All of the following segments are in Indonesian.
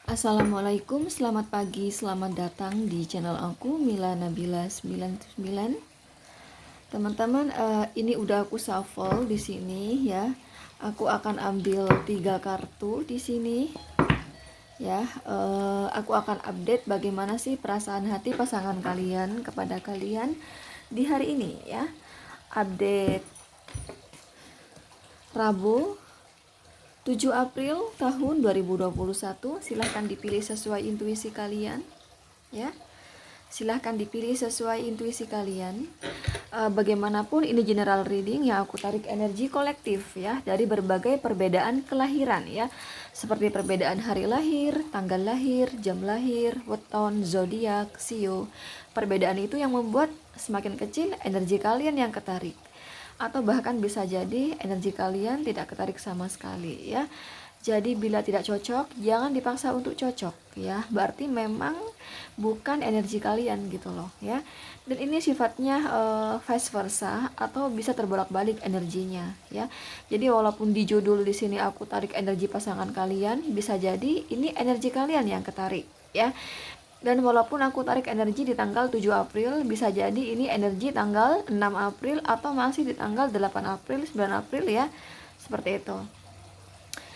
Assalamualaikum, selamat pagi, selamat datang di channel aku Mila Nabila 99. Teman-teman, ini udah aku shuffle di sini ya. Aku akan ambil 3 kartu di sini ya. Aku akan update bagaimana sih perasaan hati pasangan kalian kepada kalian di hari ini ya. Update Rabu 7 April tahun 2021. Silahkan dipilih sesuai intuisi kalian ya. Silahkan dipilih sesuai intuisi kalian. Bagaimanapun ini general reading yang aku tarik energi kolektif ya, dari berbagai perbedaan kelahiran ya, seperti perbedaan hari lahir, tanggal lahir, jam lahir, weton, zodiak, sio. Perbedaan itu yang membuat semakin kecil energi kalian yang ketarik, atau bahkan bisa jadi energi kalian tidak ketarik sama sekali ya. Jadi bila tidak cocok, jangan dipaksa untuk cocok ya. Berarti memang bukan energi kalian gitu loh ya. Dan ini sifatnya vice versa, atau bisa terbolak-balik energinya ya. Jadi walaupun di judul di sini aku tarik energi pasangan kalian, bisa jadi ini energi kalian yang ketarik ya. Dan walaupun aku tarik energi di tanggal 7 April, bisa jadi ini energi tanggal 6 April atau masih di tanggal 8 April, 9 April ya. Seperti itu.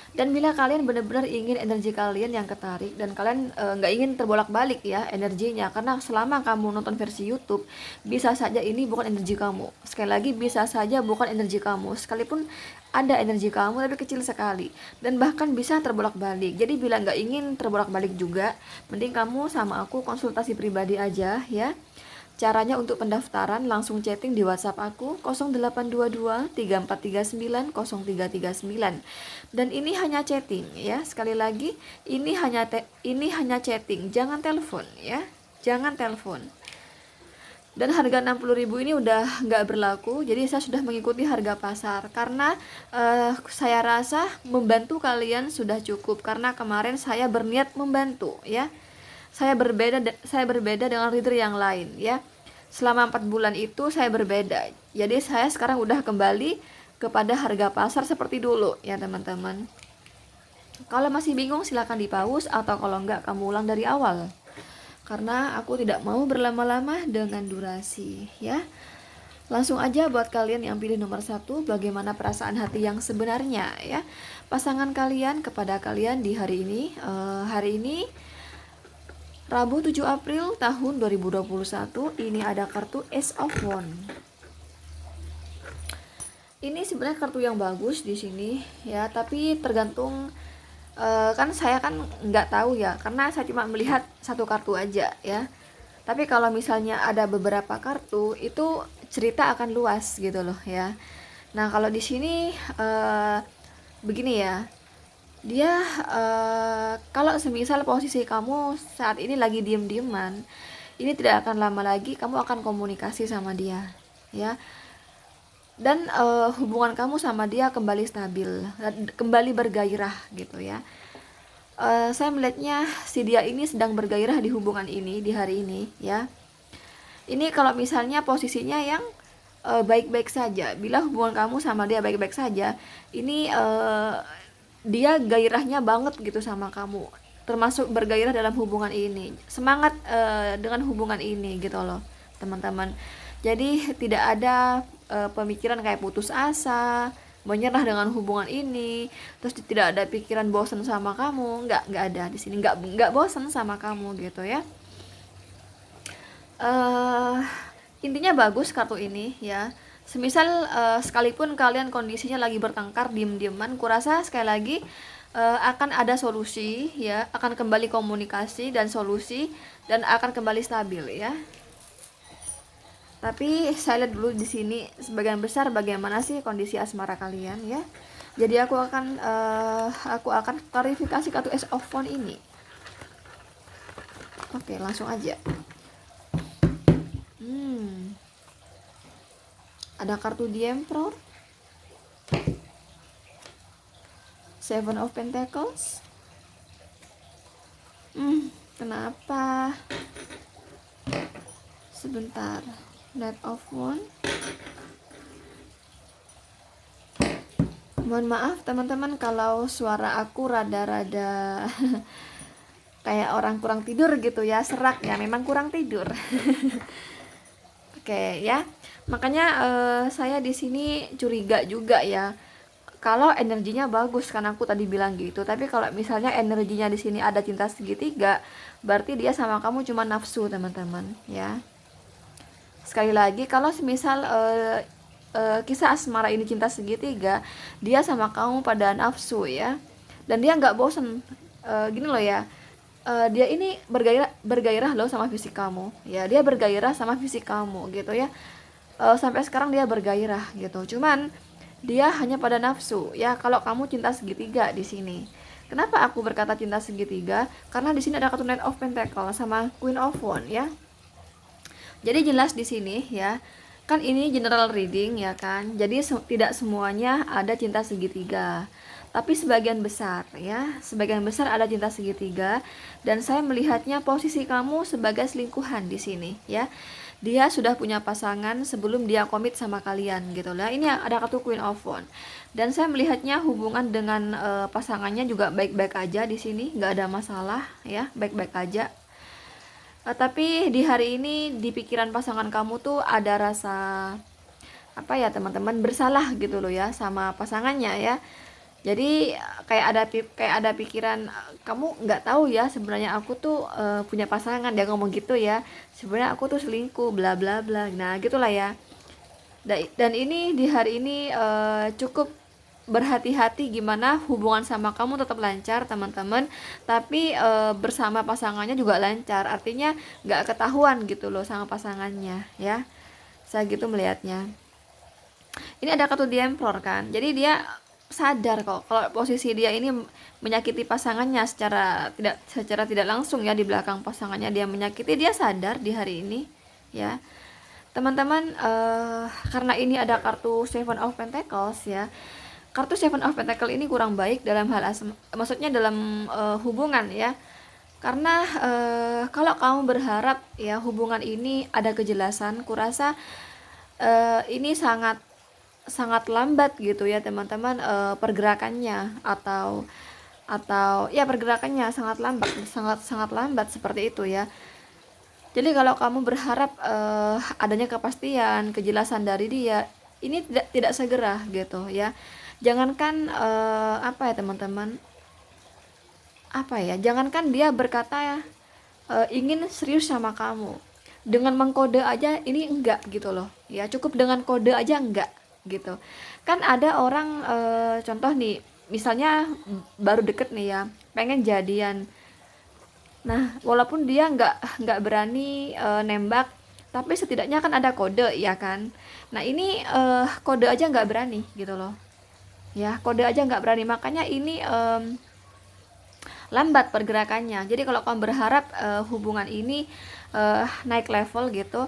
Dan bila kalian benar-benar ingin energi kalian yang ketarik, dan kalian nggak ingin terbolak-balik ya energinya, karena selama kamu nonton versi YouTube, bisa saja ini bukan energi kamu. Sekali lagi, bisa saja bukan energi kamu, sekalipun ada energi kamu tapi kecil sekali, dan bahkan bisa terbolak-balik. Jadi bila nggak ingin terbolak-balik juga, mending kamu sama aku konsultasi pribadi aja ya. Caranya untuk pendaftaran langsung chatting di WhatsApp aku 0822 3439 0339. Dan ini hanya chatting ya. Sekali lagi, ini hanya chatting, jangan telepon ya. Jangan telepon. Dan harga 60.000 ini udah nggak berlaku, jadi saya sudah mengikuti harga pasar karena saya rasa membantu kalian sudah cukup, karena kemarin saya berniat membantu ya. Saya berbeda dengan reader yang lain ya. Selama 4 bulan itu saya berbeda. Jadi saya sekarang udah kembali kepada harga pasar seperti dulu ya teman-teman. Kalau masih bingung silakan di-pause, atau kalau enggak kamu ulang dari awal. Karena aku tidak mau berlama-lama dengan durasi ya. Langsung aja buat kalian yang pilih nomor 1, bagaimana perasaan hati yang sebenarnya ya. Pasangan kalian kepada kalian di hari ini. Hari ini Rabu 7 April tahun 2021, ini ada kartu Ace of Wands. Ini sebenarnya kartu yang bagus di sini ya, tapi tergantung kan saya kan nggak tahu ya, karena saya cuma melihat satu kartu aja ya. Tapi kalau misalnya ada beberapa kartu, itu cerita akan luas gitu loh ya. Nah, kalau di sini begini ya. Dia kalau semisal posisi kamu saat ini lagi diem-dieman, ini tidak akan lama lagi kamu akan komunikasi sama dia ya. Dan hubungan kamu sama dia kembali stabil, kembali bergairah gitu ya. Saya melihatnya si dia ini sedang bergairah di hubungan ini di hari ini ya. Ini kalau misalnya posisinya yang baik-baik saja, bila hubungan kamu sama dia baik-baik saja, ini dia gairahnya banget gitu sama kamu, termasuk bergairah dalam hubungan ini, semangat dengan hubungan ini gitu loh teman-teman. Jadi tidak ada pemikiran kayak putus asa, menyerah dengan hubungan ini, terus tidak ada pikiran bosan sama kamu, nggak ada di sini, nggak bosan sama kamu gitu ya. Intinya bagus kartu ini ya. Semisal sekalipun kalian kondisinya lagi bertengkar diem-dieman, kurasa sekali lagi akan ada solusi ya, akan kembali komunikasi dan solusi, dan akan kembali stabil ya. Tapi saya lihat dulu di sini sebagian besar bagaimana sih kondisi asmara kalian ya. Jadi aku akan klarifikasi kartu Ace of Wands ini. Oke, langsung aja. Ada kartu The Emperor, Seven of Pentacles. Kenapa? Sebentar. Knight of Wands. Mohon maaf teman-teman kalau suara aku rada-rada kayak orang kurang tidur gitu ya, serak ya, memang kurang tidur. Oke ya, makanya saya di sini curiga juga ya. Kalau energinya bagus, kan aku tadi bilang gitu. Tapi kalau misalnya energinya di sini ada cinta segitiga, berarti dia sama kamu cuma nafsu, teman-teman ya. Sekali lagi, kalau semisal kisah asmara ini cinta segitiga, dia sama kamu pada nafsu ya, dan dia nggak bosen. Gini loh ya, dia ini bergairah loh sama fisik kamu ya, dia bergairah sama fisik kamu gitu ya. Sampai sekarang dia bergairah gitu, cuman dia hanya pada nafsu ya. Kalau kamu cinta segitiga di sini, kenapa aku berkata cinta segitiga? Karena di sini ada kartu Knight of Pentacle sama Queen of Wands ya. Jadi jelas di sini ya, kan ini general reading ya kan. Jadi tidak semuanya ada cinta segitiga, tapi sebagian besar ya, sebagian besar ada cinta segitiga. Dan saya melihatnya posisi kamu sebagai selingkuhan di sini ya. Dia sudah punya pasangan sebelum dia komit sama kalian gitu lah. Ini ada kartu Queen of Wands. Dan saya melihatnya hubungan dengan pasangannya juga baik-baik aja di sini, nggak ada masalah ya, baik-baik aja. Tapi di hari ini di pikiran pasangan kamu tuh ada rasa apa ya teman-teman, bersalah gitu loh ya sama pasangannya ya. Jadi kayak ada pikiran, kamu nggak tahu ya sebenarnya aku tuh punya pasangan, dia ngomong gitu ya, sebenarnya aku tuh selingkuh bla bla bla, nah gitulah ya. Dan ini di hari ini cukup berhati-hati gimana hubungan sama kamu tetap lancar teman-teman, tapi bersama pasangannya juga lancar, artinya nggak ketahuan gitu loh sama pasangannya ya. Saya gitu melihatnya. Ini ada kartu The Emperor kan, jadi dia sadar kok kalau posisi dia ini menyakiti pasangannya secara tidak langsung ya, di belakang pasangannya dia menyakiti, dia sadar di hari ini ya teman-teman. Karena ini ada kartu Seven of Pentacles ya. Kartu Seven of Pentacle ini kurang baik dalam hal maksudnya dalam hubungan ya. Karena kalau kamu berharap ya hubungan ini ada kejelasan, kurasa ini sangat sangat lambat gitu ya teman-teman, pergerakannya atau ya pergerakannya sangat lambat, sangat lambat seperti itu ya. Jadi kalau kamu berharap adanya kepastian, kejelasan dari dia, ini tidak segera gitu ya. Jangankan apa ya teman-teman, apa ya, jangankan dia berkata ya ingin serius sama kamu, dengan mengkode aja ini enggak gitu loh ya, cukup dengan kode aja enggak gitu. Kan ada orang contoh nih, misalnya baru deket nih ya, pengen jadian. Nah, walaupun dia nggak berani nembak, tapi setidaknya kan ada kode ya kan. Nah ini kode aja nggak berani gitu loh ya, kode aja nggak berani, makanya ini lambat pergerakannya. Jadi kalau kamu berharap hubungan ini naik level gitu,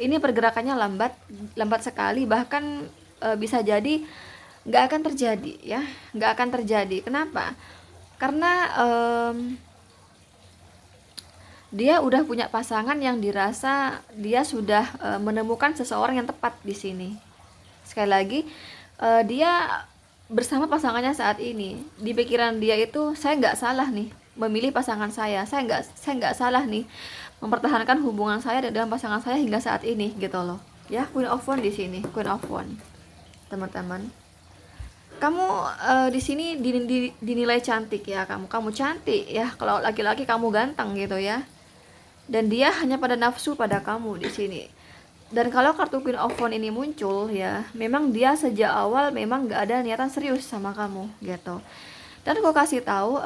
ini pergerakannya lambat sekali, bahkan bisa jadi nggak akan terjadi ya, nggak akan terjadi. Kenapa? Karena dia udah punya pasangan yang dirasa dia sudah menemukan seseorang yang tepat di sini. Sekali lagi, dia bersama pasangannya saat ini, di pikiran dia itu, saya nggak salah nih memilih pasangan saya nggak salah nih mempertahankan hubungan saya dengan pasangan saya hingga saat ini gitu loh ya. Queen of Wands di sini, Queen of Wands teman-teman. Kamu di sini dinilai cantik ya, kamu cantik ya, kalau laki-laki kamu ganteng gitu ya, dan dia hanya pada nafsu pada kamu di sini. Dan kalau kartu Queen of Wands ini muncul ya, memang dia sejak awal memang gak ada niatan serius sama kamu gitu. Dan aku kasih tahu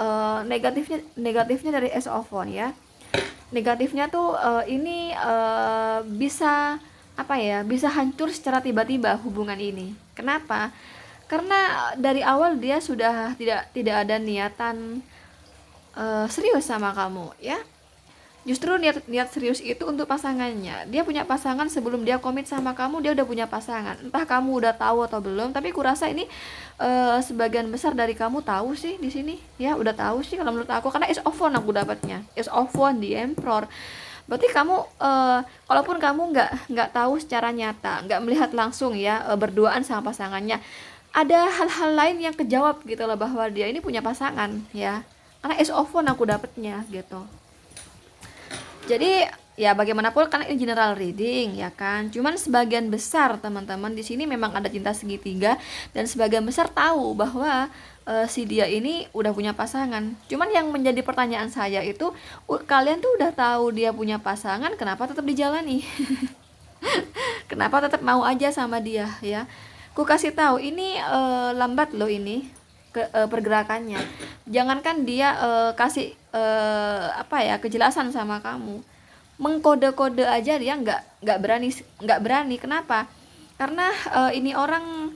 negatifnya dari Ace of Wands ya. Negatifnya tuh ini bisa apa ya, bisa hancur secara tiba-tiba hubungan ini. Kenapa? Karena dari awal dia sudah tidak ada niatan serius sama kamu ya. Justru niat serius itu untuk pasangannya. Dia punya pasangan sebelum dia komit sama kamu, dia udah punya pasangan. Entah kamu udah tahu atau belum, tapi kurasa ini sebagian besar dari kamu tahu sih di sini. Ya, udah tahu sih kalau menurut aku, karena Ace of Wands aku dapatnya. Ace of Wands di Emperor. Berarti kamu walaupun kamu nggak tahu secara nyata, nggak melihat langsung ya berduaan sama pasangannya, ada hal-hal lain yang kejawab gitu loh, bahwa dia ini punya pasangan ya. karena Ace of Wands aku dapetnya gitu. Jadi ya bagaimanapun kan ini general reading ya kan. Cuman sebagian besar teman-teman di sini memang ada cinta segitiga, dan sebagian besar tahu bahwa si dia ini udah punya pasangan. Cuman yang menjadi pertanyaan saya itu, kalian tuh udah tahu dia punya pasangan, kenapa tetap dijalani? Kenapa tetap mau aja sama dia ya? Ku kasih tahu ini lambat loh ini pergerakannya. Jangankan dia kasih apa ya kejelasan sama kamu, mengkode-kode aja dia nggak berani. Kenapa? Karena ini orang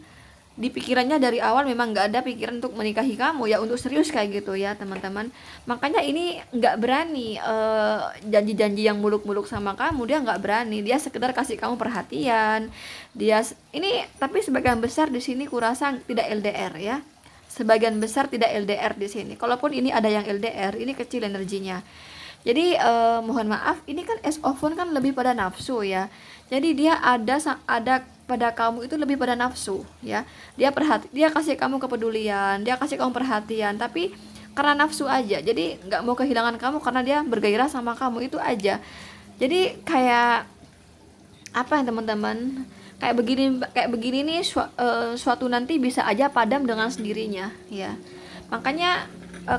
di pikirannya dari awal memang nggak ada pikiran untuk menikahi kamu ya, untuk serius kayak gitu ya teman-teman. Makanya ini nggak berani janji-janji yang muluk-muluk sama kamu, dia nggak berani. Dia sekedar kasih kamu perhatian. Dia ini tapi sebagian besar di sini kurasa tidak LDR ya. Sebagian besar tidak LDR di sini. Kalaupun ini ada yang LDR, ini kecil energinya. Jadi mohon maaf, ini kan Ace of Wands kan lebih pada nafsu ya. Jadi dia ada pada kamu itu lebih pada nafsu ya. Dia kasih kamu kepedulian, dia kasih kamu perhatian, tapi karena nafsu aja. Jadi nggak mau kehilangan kamu karena dia bergairah sama kamu itu aja. Jadi kayak apa ya teman-teman? Kayak begini nih suatu nanti bisa aja padam dengan sendirinya ya. Makanya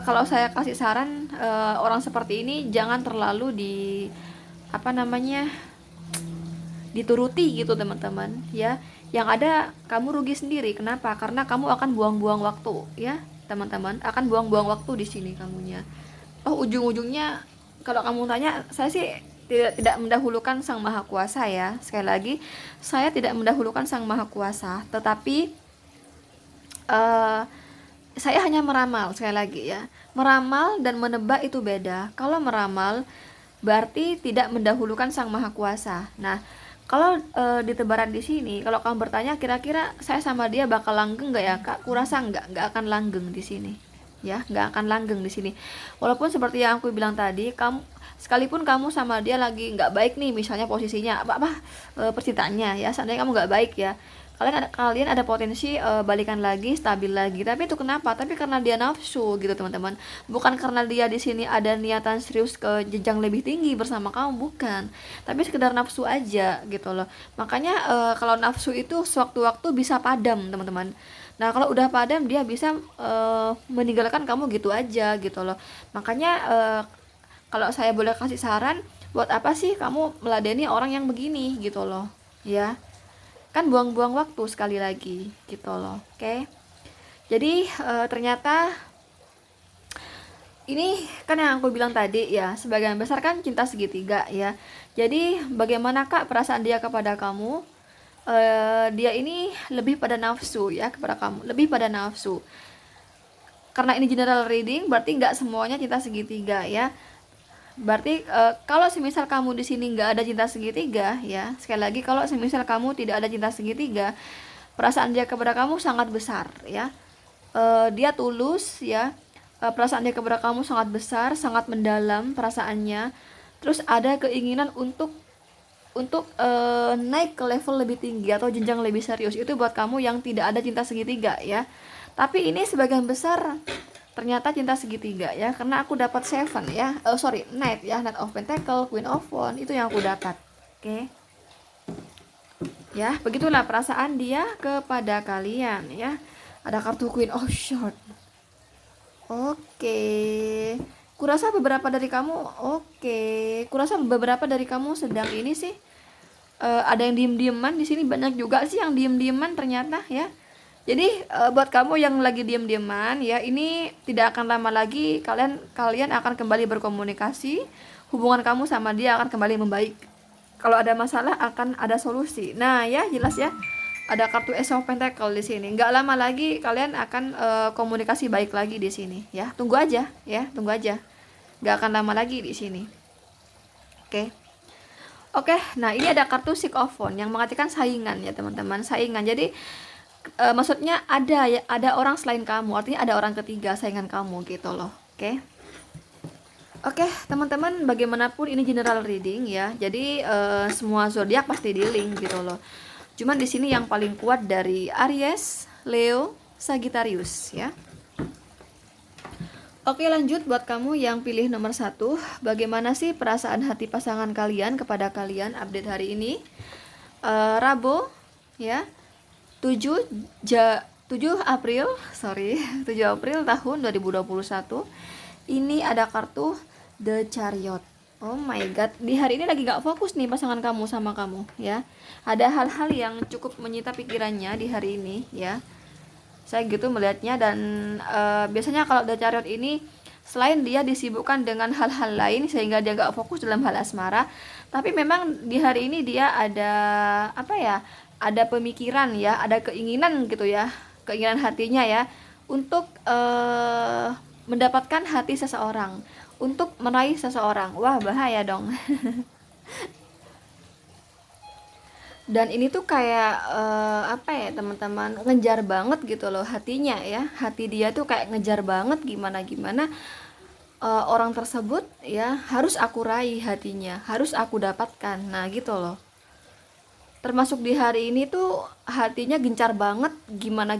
kalau saya kasih saran orang seperti ini jangan terlalu apa namanya dituruti gitu teman-teman ya. Yang ada kamu rugi sendiri. Kenapa? Karena kamu akan buang-buang waktu ya teman-teman, akan buang-buang waktu di sini kamunya. Oh ujung-ujungnya kalau kamu tanya, saya sih tidak mendahulukan Sang Maha Kuasa ya. Sekali lagi, saya tidak mendahulukan Sang Maha Kuasa, tetapi saya hanya meramal. Sekali lagi ya, meramal dan menebak itu beda. Kalau meramal berarti tidak mendahulukan Sang Maha Kuasa. Nah, kalau di tebaran di sini, kalau kamu bertanya kira-kira saya sama dia bakal langgeng nggak ya kak? Kurasa nggak akan langgeng di sini ya, nggak akan langgeng di sini. Walaupun seperti yang aku bilang tadi, sekalipun kamu sama dia lagi nggak baik nih, misalnya posisinya percintaannya ya, seandainya kamu nggak baik ya, kalian ada potensi balikan lagi, stabil lagi. Tapi itu kenapa? Tapi karena dia nafsu gitu teman-teman, bukan karena dia di sini ada niatan serius ke jenjang lebih tinggi bersama kamu, bukan, tapi sekedar nafsu aja gitu loh. Makanya kalau nafsu itu sewaktu-waktu bisa padam teman-teman. Nah kalau udah padam dia bisa meninggalkan kamu gitu aja gitu loh. Makanya kalau saya boleh kasih saran, buat apa sih kamu meladeni orang yang begini gitu loh ya, kan buang-buang waktu sekali lagi gitu loh. Oke. Jadi ternyata ini kan yang aku bilang tadi ya, sebagian besar kan cinta segitiga ya. Jadi bagaimana kak perasaan dia kepada kamu? Dia ini lebih pada nafsu ya kepada kamu, lebih pada nafsu. Karena ini general reading, berarti nggak semuanya cinta segitiga ya. Berarti kalau semisal kamu di sini nggak ada cinta segitiga ya, sekali lagi kalau semisal kamu tidak ada cinta segitiga, perasaan dia kepada kamu sangat besar ya. Dia tulus ya. Perasaan dia kepada kamu sangat besar, sangat mendalam perasaannya. Terus ada keinginan untuk naik ke level lebih tinggi atau jenjang lebih serius. Itu buat kamu yang tidak ada cinta segitiga ya. Tapi ini sebagian besar ternyata cinta segitiga ya, karena aku dapat seven ya, Knight ya, Knight of Pentacle, Queen of Wands, itu yang aku dapat. Oke. Ya, begitulah perasaan dia kepada kalian ya. Ada kartu Queen of Swords. Oke. Kurasa beberapa dari kamu sedang ini sih. Ada yang diem-dieman di sini, banyak juga sih yang diem-dieman ternyata ya. Jadi buat kamu yang lagi diem-dieman ya, ini tidak akan lama lagi kalian akan kembali berkomunikasi. Hubungan kamu sama dia akan kembali membaik. Kalau ada masalah akan ada solusi. Nah ya jelas ya. Ada kartu Ace of Pentacle di sini. Nggak lama lagi kalian akan komunikasi baik lagi di sini ya. Tunggu aja ya, tunggu aja. Nggak akan lama lagi di sini. Oke, nah ini ada kartu Six of Wands yang mengatakan saingan ya teman-teman, saingan. Jadi maksudnya ada orang selain kamu, artinya ada orang ketiga saingan kamu gitu loh. Oke, teman-teman, bagaimanapun ini general reading ya. Jadi semua zodiak pasti di link gitu loh. Cuman di sini yang paling kuat dari Aries, Leo, Sagittarius ya. Oke, lanjut buat kamu yang pilih nomor 1. Bagaimana sih perasaan hati pasangan kalian kepada kalian? Update hari ini, Rabu, ya, 7 April, sorry, 7 April tahun 2021. Ini ada kartu The Chariot. Oh my god, di hari ini lagi gak fokus nih pasangan kamu sama kamu, ya. Ada hal-hal yang cukup menyita pikirannya di hari ini, ya. Saya gitu melihatnya. Dan biasanya kalau The Chariot ini, selain dia disibukkan dengan hal-hal lain sehingga dia gak fokus dalam hal asmara, tapi memang di hari ini dia ada apa ya, ada pemikiran ya, ada keinginan gitu ya, keinginan hatinya ya, untuk mendapatkan hati seseorang, untuk meraih seseorang. Wah, bahaya dong. Dan ini tuh kayak apa ya teman-teman, ngejar banget gitu loh hatinya ya. Hati dia tuh kayak ngejar banget, gimana orang tersebut ya harus aku raih hatinya, harus aku dapatkan. Nah gitu loh. Termasuk di hari ini tuh hatinya gencar banget, gimana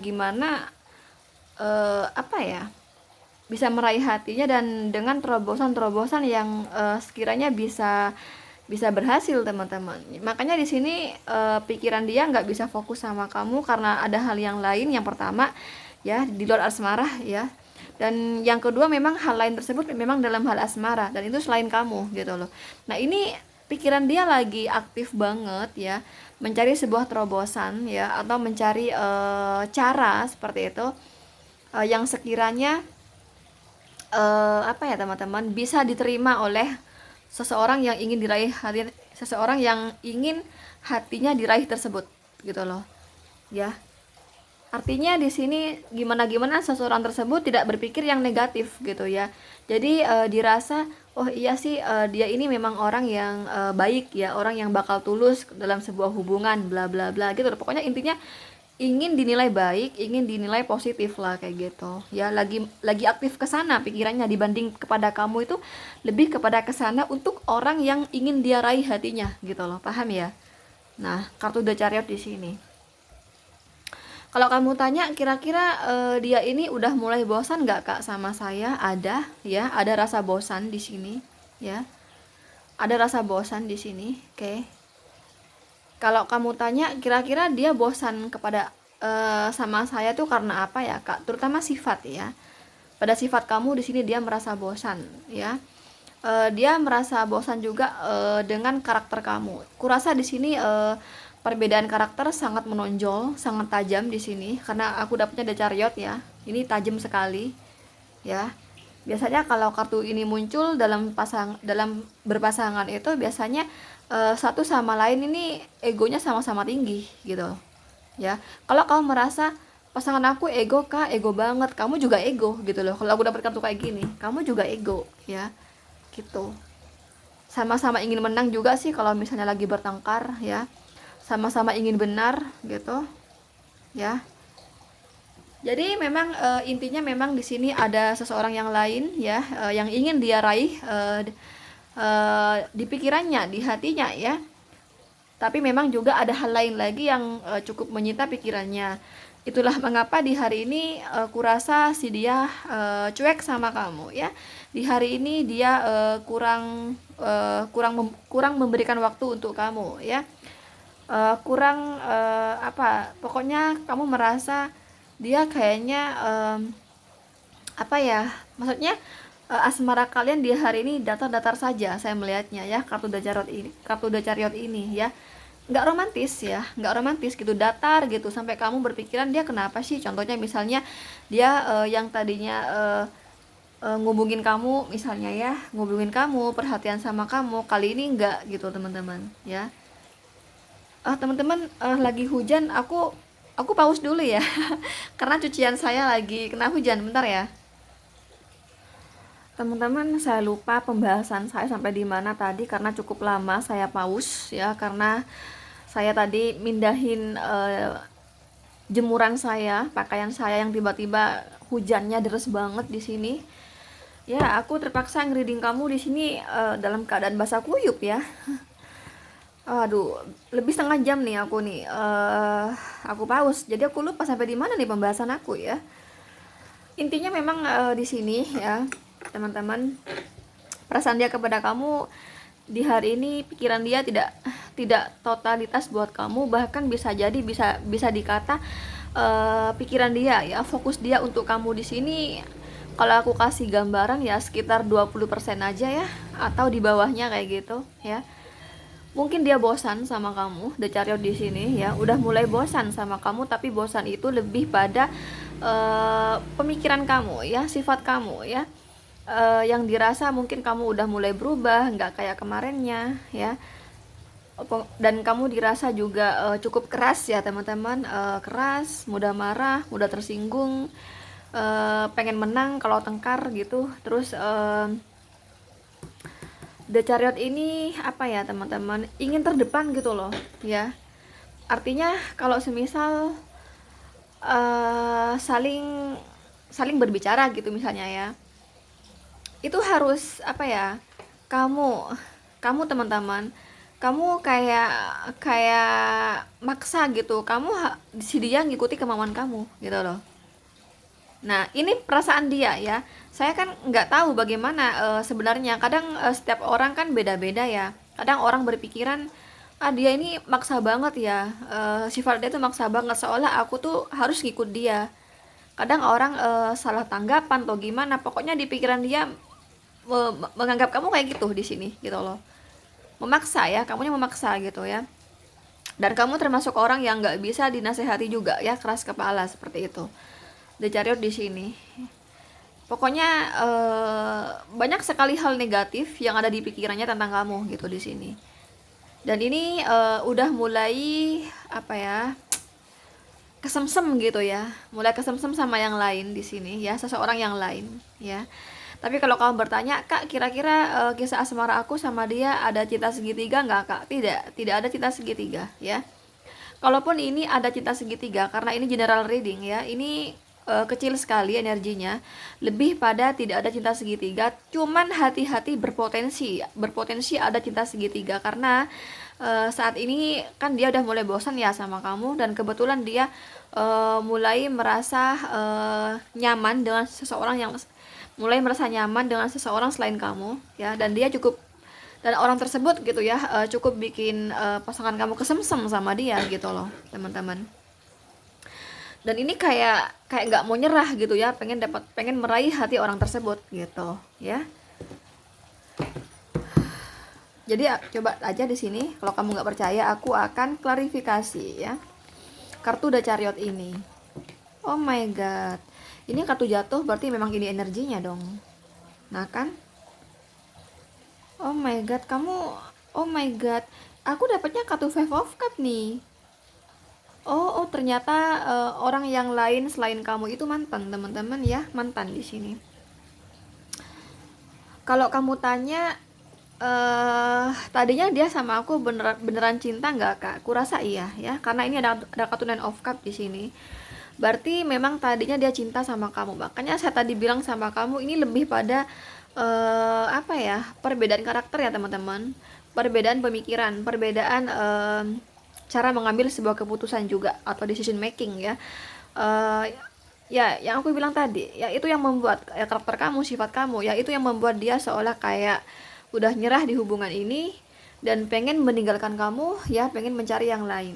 apa ya, bisa meraih hatinya, dan dengan terobosan-terobosan yang sekiranya bisa berhasil teman-teman. Makanya di sini pikiran dia nggak bisa fokus sama kamu karena ada hal yang lain. Yang pertama ya, di luar asmara ya, dan yang kedua memang hal lain tersebut memang dalam hal asmara, dan itu selain kamu gitu loh. Nah ini pikiran dia lagi aktif banget ya, mencari sebuah terobosan ya, atau mencari cara seperti itu yang sekiranya apa ya teman-teman, bisa diterima oleh seseorang yang ingin diraih hati, seseorang yang ingin hatinya diraih tersebut gitu loh ya. Artinya di sini gimana seseorang tersebut tidak berpikir yang negatif gitu ya. Jadi dirasa oh iya sih, dia ini memang orang yang baik ya, orang yang bakal tulus dalam sebuah hubungan bla bla bla gitu. Pokoknya intinya ingin dinilai baik, ingin dinilai positif lah kayak gitu. Ya lagi aktif ke sana pikirannya, dibanding kepada kamu itu lebih kepada ke sana untuk orang yang ingin dia raih hatinya gitu loh. Paham ya? Nah, kartu The Chariot di sini. Kalau kamu tanya kira-kira dia ini udah mulai bosan nggak kak sama saya? Ada ya, ada rasa bosan di sini ya, ada rasa bosan di sini. Oke. Kalau kamu tanya kira-kira dia bosan kepada sama saya tuh karena apa ya kak? Terutama sifat ya. Pada sifat kamu di sini dia merasa bosan ya. Dia merasa bosan juga dengan karakter kamu. Kurasa di sini perbedaan karakter sangat menonjol, sangat tajam di sini karena aku dapatnya The Chariot ya. Ini tajam sekali ya. Biasanya kalau kartu ini muncul dalam berpasangan itu biasanya satu sama lain ini egonya sama-sama tinggi gitu ya. Kalau kamu merasa pasangan aku ego kak, ego banget, kamu juga ego gitu loh. Kalau aku dapat kartu kayak gini, kamu juga ego ya gitu. Sama-sama ingin menang juga sih kalau misalnya lagi bertengkar ya, sama-sama ingin benar gitu ya. Jadi memang intinya memang di sini ada seseorang yang lain ya, yang ingin dia raih di pikirannya, di hatinya ya. Tapi memang juga ada hal lain lagi yang cukup menyita pikirannya. Itulah mengapa di hari ini kurasa si dia cuek sama kamu ya. Di hari ini dia kurang memberikan waktu untuk kamu ya. Kurang apa? Pokoknya kamu merasa dia kayaknya apa ya? Maksudnya asmara kalian di hari ini datar-datar saja saya melihatnya ya. Kartu The Chariot ini ya. Nggak romantis ya, nggak romantis gitu, datar gitu, sampai kamu berpikiran dia kenapa sih. Contohnya misalnya dia yang tadinya ngubungin kamu misalnya ya, ngubungin kamu, perhatian sama kamu, kali ini enggak gitu teman-teman ya. Teman-teman lagi hujan, aku pause dulu ya karena cucian saya lagi kena hujan. Bentar ya teman-teman, saya lupa pembahasan saya sampai di mana tadi karena cukup lama saya pause ya, karena saya tadi mindahin jemuran saya, pakaian saya yang tiba-tiba hujannya deras banget di sini. Ya, aku terpaksa ngereading kamu di sini dalam keadaan basah kuyup ya. Aduh, lebih setengah jam nih aku pause. Jadi aku lupa sampai di mana nih pembahasan aku ya. Intinya memang di sini ya, teman-teman. Perasaan dia kepada kamu di hari ini, pikiran dia tidak totalitas buat kamu, bahkan bisa jadi bisa dikata pikiran dia ya, fokus dia untuk kamu di sini. Kalau aku kasih gambaran ya sekitar 20% aja ya, atau di bawahnya kayak gitu ya. Mungkin dia bosan sama kamu, The Chariot di sini ya, udah mulai bosan sama kamu, tapi bosan itu lebih pada pemikiran kamu ya, sifat kamu ya, yang dirasa mungkin kamu udah mulai berubah, nggak kayak kemarinnya ya. Dan kamu dirasa juga cukup keras ya teman-teman, keras, mudah marah, mudah tersinggung, pengen menang kalau tengkar gitu. Terus The Chariot ini apa ya teman-teman, ingin terdepan gitu loh ya. Artinya kalau semisal saling berbicara gitu misalnya ya, itu harus apa ya, kamu teman-teman, kamu kayak kayak maksa gitu, si dia ngikuti kemauan kamu gitu loh. Nah, ini perasaan dia ya. Saya kan nggak tahu bagaimana sebenarnya. Kadang setiap orang kan beda-beda ya. Kadang orang berpikiran, ah dia ini maksa banget ya. Sifat dia tuh maksa banget, seolah aku tuh harus ngikut dia. Kadang orang salah tanggapan atau gimana. Pokoknya di pikiran dia menganggap kamu kayak gitu di sini gitu loh. Memaksa ya, kamunya memaksa gitu ya. Dan kamu termasuk orang yang nggak bisa dinasehati juga ya, keras kepala seperti itu. The Chariot di sini. Pokoknya banyak sekali hal negatif yang ada di pikirannya tentang kamu gitu di sini. Dan ini udah mulai apa ya? Kesemsem gitu ya. Mulai kesemsem sama yang lain di sini ya, seseorang yang lain ya. Tapi kalau kamu bertanya, Kak, kira-kira kisah asmara aku sama dia ada cinta segitiga nggak, Kak? Tidak ada cinta segitiga ya. Kalaupun ini ada cinta segitiga, karena ini general reading ya, ini kecil sekali energinya, lebih pada tidak ada cinta segitiga. Cuman hati-hati, berpotensi ada cinta segitiga, karena saat ini kan dia udah mulai bosan ya sama kamu, dan kebetulan dia mulai merasa nyaman dengan seseorang selain kamu ya, dan orang tersebut gitu ya cukup bikin pasangan kamu kesemsem sama dia gitu loh teman-teman. Dan ini kayak nggak mau nyerah gitu ya, pengen meraih hati orang tersebut gitu ya. Jadi coba aja di sini, kalau kamu nggak percaya aku akan klarifikasi ya kartu The Chariot ini. Oh my god, ini kartu jatuh, berarti memang ini energinya dong. Nah kan, oh my god, oh my god, aku dapatnya kartu Five of Cup nih. Oh, ternyata orang yang lain selain kamu itu mantan, teman-teman ya, mantan di sini. Kalau kamu tanya, tadinya dia sama aku beneran cinta nggak, Kak? Kurasa iya ya, karena ini ada kartu Nine of Cup di sini. Berarti memang tadinya dia cinta sama kamu. Makanya saya tadi bilang sama kamu, ini lebih pada apa ya? Perbedaan karakter ya, teman-teman. Perbedaan pemikiran, perbedaan cara mengambil sebuah keputusan juga, atau decision making ya. Ya yang aku bilang tadi ya, itu yang membuat karakter kamu, sifat kamu ya, itu yang membuat dia seolah kayak udah nyerah di hubungan ini dan pengen meninggalkan kamu ya, pengen mencari yang lain.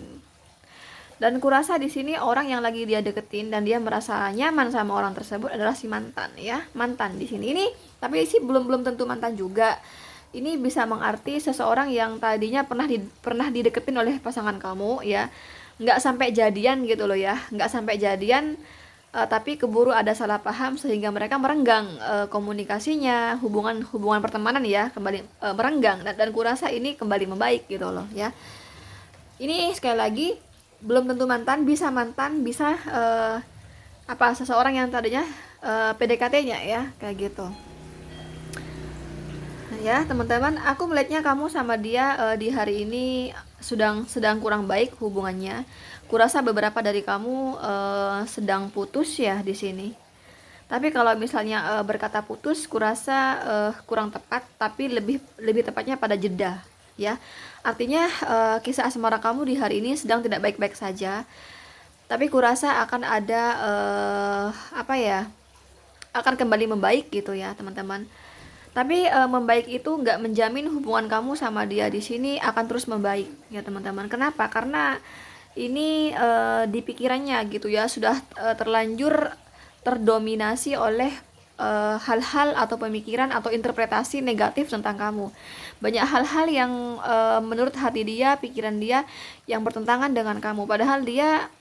Dan kurasa di sini orang yang lagi dia deketin dan dia merasa nyaman sama orang tersebut adalah si mantan ya, mantan di sini. Ini tapi sih belum tentu mantan juga. Ini bisa mengarti seseorang yang tadinya pernah dideketin oleh pasangan kamu ya, nggak sampai jadian gitu loh ya, nggak sampai jadian, tapi keburu ada salah paham sehingga mereka merenggang komunikasinya, hubungan pertemanan ya, kembali merenggang, dan kurasa ini kembali membaik gitu loh ya. Ini sekali lagi belum tentu mantan, bisa seseorang yang tadinya PDKT-nya ya, kayak gitu. Ya teman-teman, aku melihatnya kamu sama dia di hari ini sedang kurang baik hubungannya. Kurasa beberapa dari kamu sedang putus ya di sini. Tapi kalau misalnya berkata putus, kurasa kurang tepat, tapi lebih tepatnya pada jeda ya. Artinya kisah asmara kamu di hari ini sedang tidak baik-baik saja. Tapi kurasa akan ada apa ya? akan kembali membaik gitu ya teman-teman. Tapi membaik itu nggak menjamin hubungan kamu sama dia di sini akan terus membaik ya teman-teman. Kenapa? Karena ini di pikirannya gitu ya sudah terlanjur terdominasi oleh hal-hal atau pemikiran atau interpretasi negatif tentang kamu. Banyak hal-hal yang menurut hati dia, pikiran dia yang bertentangan dengan kamu. Padahal dia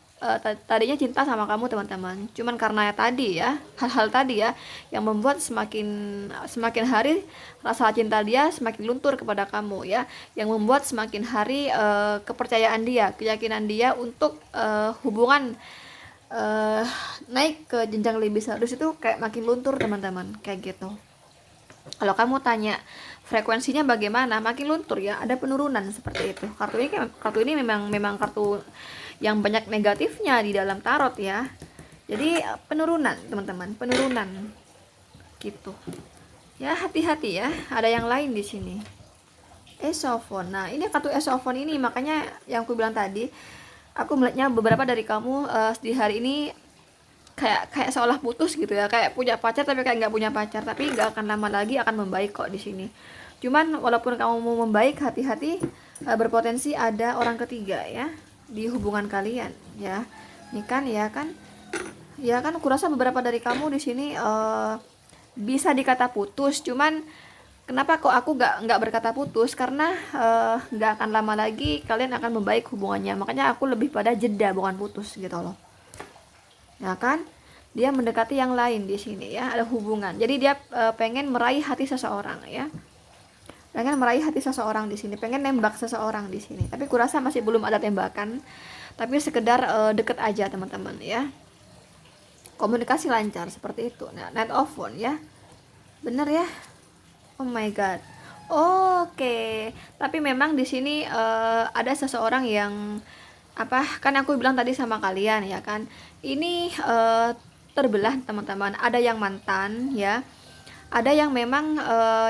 tadinya cinta sama kamu teman-teman. Cuman karena tadi ya, hal-hal tadi ya yang membuat semakin hari rasa cinta dia semakin luntur kepada kamu ya, yang membuat semakin hari kepercayaan dia, keyakinan dia untuk hubungan naik ke jenjang lebih serius itu kayak makin luntur teman-teman, kayak gitu. Kalau kamu tanya frekuensinya bagaimana, makin luntur ya, ada penurunan seperti itu. Kartu ini memang kartu yang banyak negatifnya di dalam tarot ya. Jadi penurunan teman-teman, penurunan gitu. Ya hati-hati ya, ada yang lain di sini. Esofon. Nah ini kartu esofon ini, makanya yang aku bilang tadi, aku melihatnya beberapa dari kamu di hari ini kayak seolah putus gitu ya, kayak punya pacar tapi kayak nggak punya pacar, tapi nggak akan lama lagi akan membaik kok di sini. Cuman walaupun kamu mau membaik, hati-hati, berpotensi ada orang ketiga ya di hubungan kalian ya. Ini kan ya kan kurasa beberapa dari kamu di sini bisa dikata putus. Cuman kenapa kok aku nggak berkata putus, karena nggak akan lama lagi kalian akan membaik hubungannya. Makanya aku lebih pada jeda bukan putus gitu loh. Ya kan, dia mendekati yang lain di sini ya, ada hubungan. Jadi dia pengen meraih hati seseorang ya, pengen meraih hati seseorang di sini, pengen nembak seseorang di sini. Tapi kurasa masih belum ada tembakan, tapi sekedar deket aja teman-teman ya. Komunikasi lancar seperti itu. Nah, Knight of Wands ya, bener ya. Oh my god. Oke. Tapi memang di sini ada seseorang yang kan aku bilang tadi sama kalian ya kan, ini terbelah teman-teman. Ada yang mantan ya, ada yang memang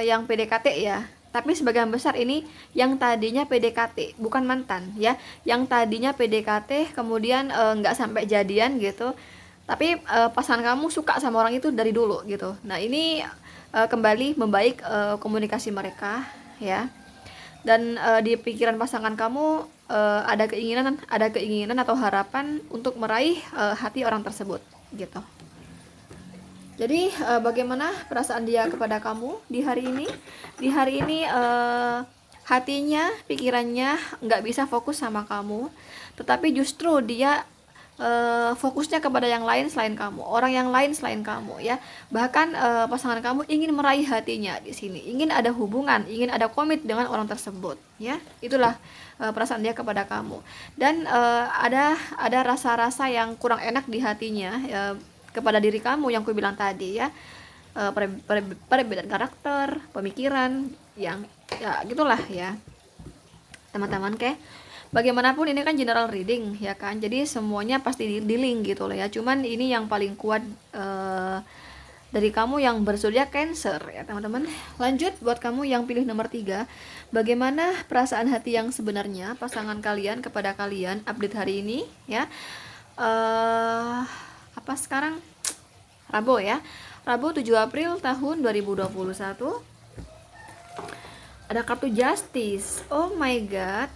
yang PDKT ya. Tapi sebagian besar ini yang tadinya PDKT, bukan mantan ya, yang tadinya PDKT kemudian nggak sampai jadian gitu, tapi pasangan kamu suka sama orang itu dari dulu gitu. Nah ini kembali membaik komunikasi mereka ya. Dan di pikiran pasangan kamu ada keinginan atau harapan untuk meraih hati orang tersebut gitu. Jadi bagaimana perasaan dia kepada kamu di hari ini? Di hari ini hatinya, pikirannya nggak bisa fokus sama kamu, tetapi justru dia fokusnya kepada yang lain selain kamu, orang yang lain selain kamu ya. Bahkan pasangan kamu ingin meraih hatinya di sini, ingin ada hubungan, ingin ada komit dengan orang tersebut ya. Itulah perasaan dia kepada kamu. Dan ada rasa-rasa yang kurang enak di hatinya kepada diri kamu yang aku bilang tadi ya. Perbedaan karakter, pemikiran yang ya gitulah ya teman-teman. Bagaimanapun ini kan general reading ya kan, jadi semuanya pasti di link gitu loh ya. Cuman ini yang paling kuat dari kamu yang berzodiak Cancer ya teman-teman. Lanjut buat kamu yang pilih nomor 3, bagaimana perasaan hati yang sebenarnya pasangan kalian kepada kalian update hari ini ya. Apa sekarang? Rabu ya, Rabu 7 April tahun 2021. Ada kartu Justice. Oh my god,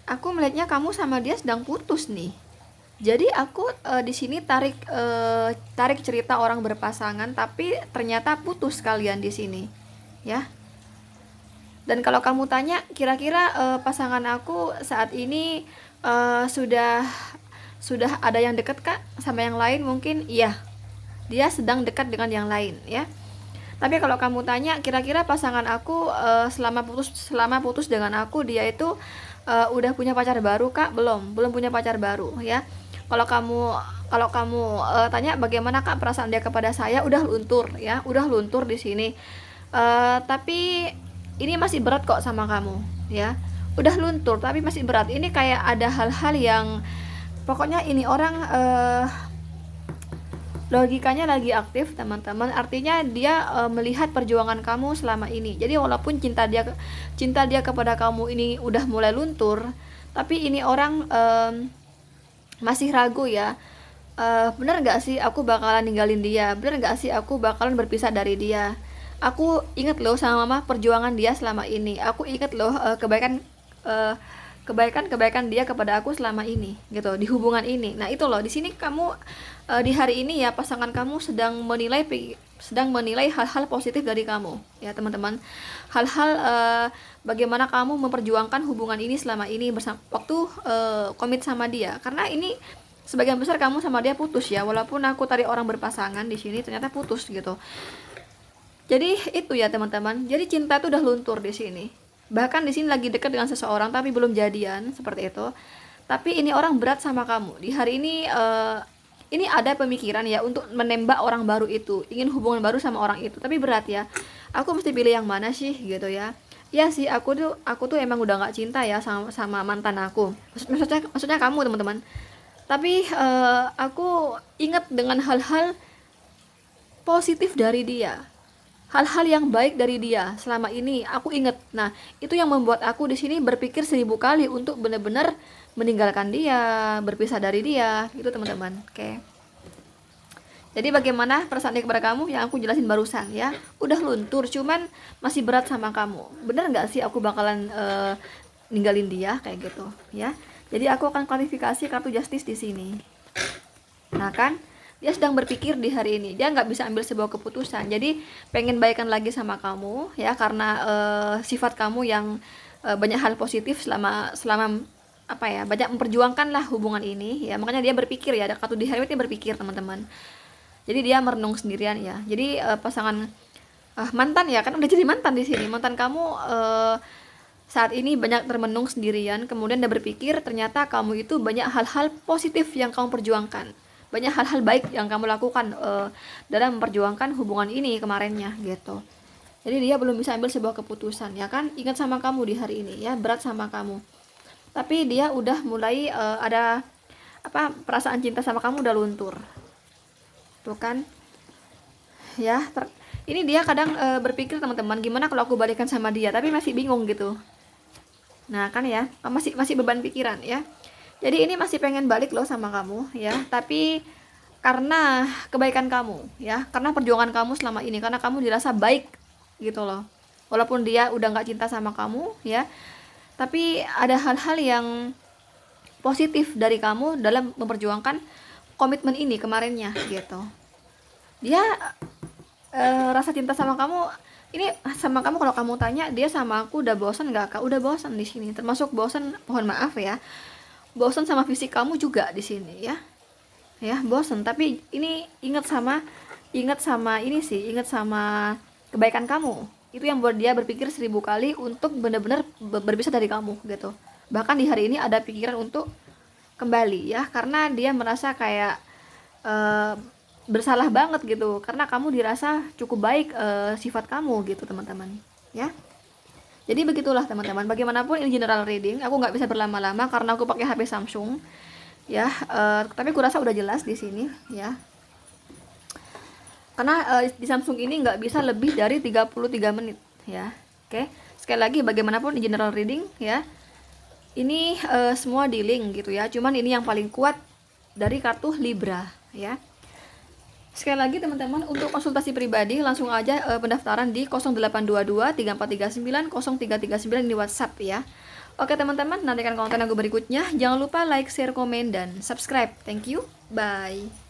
aku melihatnya kamu sama dia sedang putus nih. Jadi aku di sini tarik cerita orang berpasangan, tapi ternyata putus kalian di sini, ya. Dan kalau kamu tanya, kira-kira pasangan aku saat ini sudah ada yang dekat kak sama yang lain? Mungkin iya, dia sedang dekat dengan yang lain, ya. Tapi kalau kamu tanya, kira-kira pasangan aku selama putus dengan aku, dia itu udah punya pacar baru kak? Belum punya pacar baru ya. Kalau kamu tanya bagaimana kak perasaan dia kepada saya, udah luntur ya, udah luntur di sini. Tapi ini masih berat kok sama kamu ya. Udah luntur tapi masih berat. Ini kayak ada hal-hal yang pokoknya ini orang logikanya lagi aktif teman-teman. Artinya dia melihat perjuangan kamu selama ini. Jadi walaupun cinta dia kepada kamu ini udah mulai luntur, tapi ini orang masih ragu ya. Bener gak sih aku bakalan ninggalin dia, bener gak sih aku bakalan berpisah dari dia. Aku inget loh sama mama perjuangan dia selama ini, aku inget loh eh, kebaikan dia kepada aku selama ini gitu di hubungan ini. Nah itu loh, di sini kamu di hari ini ya pasangan kamu sedang menilai hal-hal positif dari kamu ya teman-teman. Hal-hal bagaimana kamu memperjuangkan hubungan ini selama ini bersama waktu komit sama dia, karena ini sebagian besar kamu sama dia putus ya, walaupun aku tadi orang berpasangan di sini ternyata putus gitu. Jadi itu ya teman-teman, jadi cinta itu udah luntur di sini. Bahkan di sini lagi dekat dengan seseorang tapi belum jadian seperti itu. Tapi ini orang berat sama kamu di hari ini ada pemikiran ya untuk menembak orang baru itu, ingin hubungan baru sama orang itu, tapi berat ya. Aku mesti pilih yang mana sih gitu ya. Ya sih, aku tuh emang udah nggak cinta ya sama mantan aku. Maksudnya kamu teman-teman. Tapi aku ingat dengan hal-hal positif dari dia, hal-hal yang baik dari dia selama ini aku ingat. Nah itu yang membuat aku di sini berpikir 1000 kali untuk benar-benar meninggalkan dia, berpisah dari dia gitu teman-teman. Oke, jadi bagaimana perasaan dia kepada kamu yang aku jelasin barusan ya, udah luntur cuman masih berat sama kamu. Bener nggak sih aku bakalan ninggalin dia kayak gitu ya. Jadi aku akan klarifikasi kartu justice di sini. Nah kan, dia sedang berpikir di hari ini, dia nggak bisa ambil sebuah keputusan. Jadi pengen baikan lagi sama kamu ya, karena sifat kamu yang banyak hal positif selama apa ya, banyak memperjuangkan lah hubungan ini ya. Makanya dia berpikir ya, ada kartu di hari ini dia berpikir teman-teman. Jadi dia merenung sendirian ya. Jadi pasangan mantan ya, kan udah jadi mantan di sini. Mantan kamu saat ini banyak termenung sendirian, kemudian dia berpikir ternyata kamu itu banyak hal-hal positif yang kamu perjuangkan, banyak hal-hal baik yang kamu lakukan dalam memperjuangkan hubungan ini kemarinnya gitu. Jadi dia belum bisa ambil sebuah keputusan ya kan, ingat sama kamu di hari ini ya, berat sama kamu. Tapi dia udah mulai ada apa, perasaan cinta sama kamu udah luntur. Tuh kan? Ya, ini dia kadang berpikir teman-teman, gimana kalau aku balikan sama dia, tapi masih bingung gitu. Nah kan ya, masih beban pikiran ya. Jadi ini masih pengen balik loh sama kamu ya, tapi karena kebaikan kamu ya, karena perjuangan kamu selama ini, karena kamu dirasa baik gitu loh. Walaupun dia udah nggak cinta sama kamu ya, tapi ada hal-hal yang positif dari kamu dalam memperjuangkan komitmen ini kemarinnya gitu. Dia rasa cinta sama kamu ini, sama kamu kalau kamu tanya dia sama aku udah bosan nggak kak, udah bosan di sini, termasuk bosan, mohon maaf ya, bosan sama fisik kamu juga di sini ya, ya bosan. Tapi ini ingat sama ini sih, ingat sama kebaikan kamu itu yang buat dia berpikir 1000 kali untuk benar-benar berpisah dari kamu gitu. Bahkan di hari ini ada pikiran untuk kembali ya, karena dia merasa kayak bersalah banget gitu, karena kamu dirasa cukup baik sifat kamu gitu teman-teman ya. Jadi begitulah teman-teman, bagaimanapun ini general reading, aku nggak bisa berlama-lama karena aku pakai HP Samsung ya, tapi aku rasa udah jelas di sini ya, karena di Samsung ini nggak bisa lebih dari 33 menit ya. Oke, sekali lagi bagaimanapun ini general reading ya, ini semua di link gitu ya, cuman ini yang paling kuat dari kartu Libra ya. Sekali lagi teman-teman, untuk konsultasi pribadi langsung aja pendaftaran di 0822 3439 0339 di WhatsApp ya. Oke teman-teman, nantikan konten aku berikutnya. Jangan lupa like, share, komen, dan subscribe. Thank you. Bye.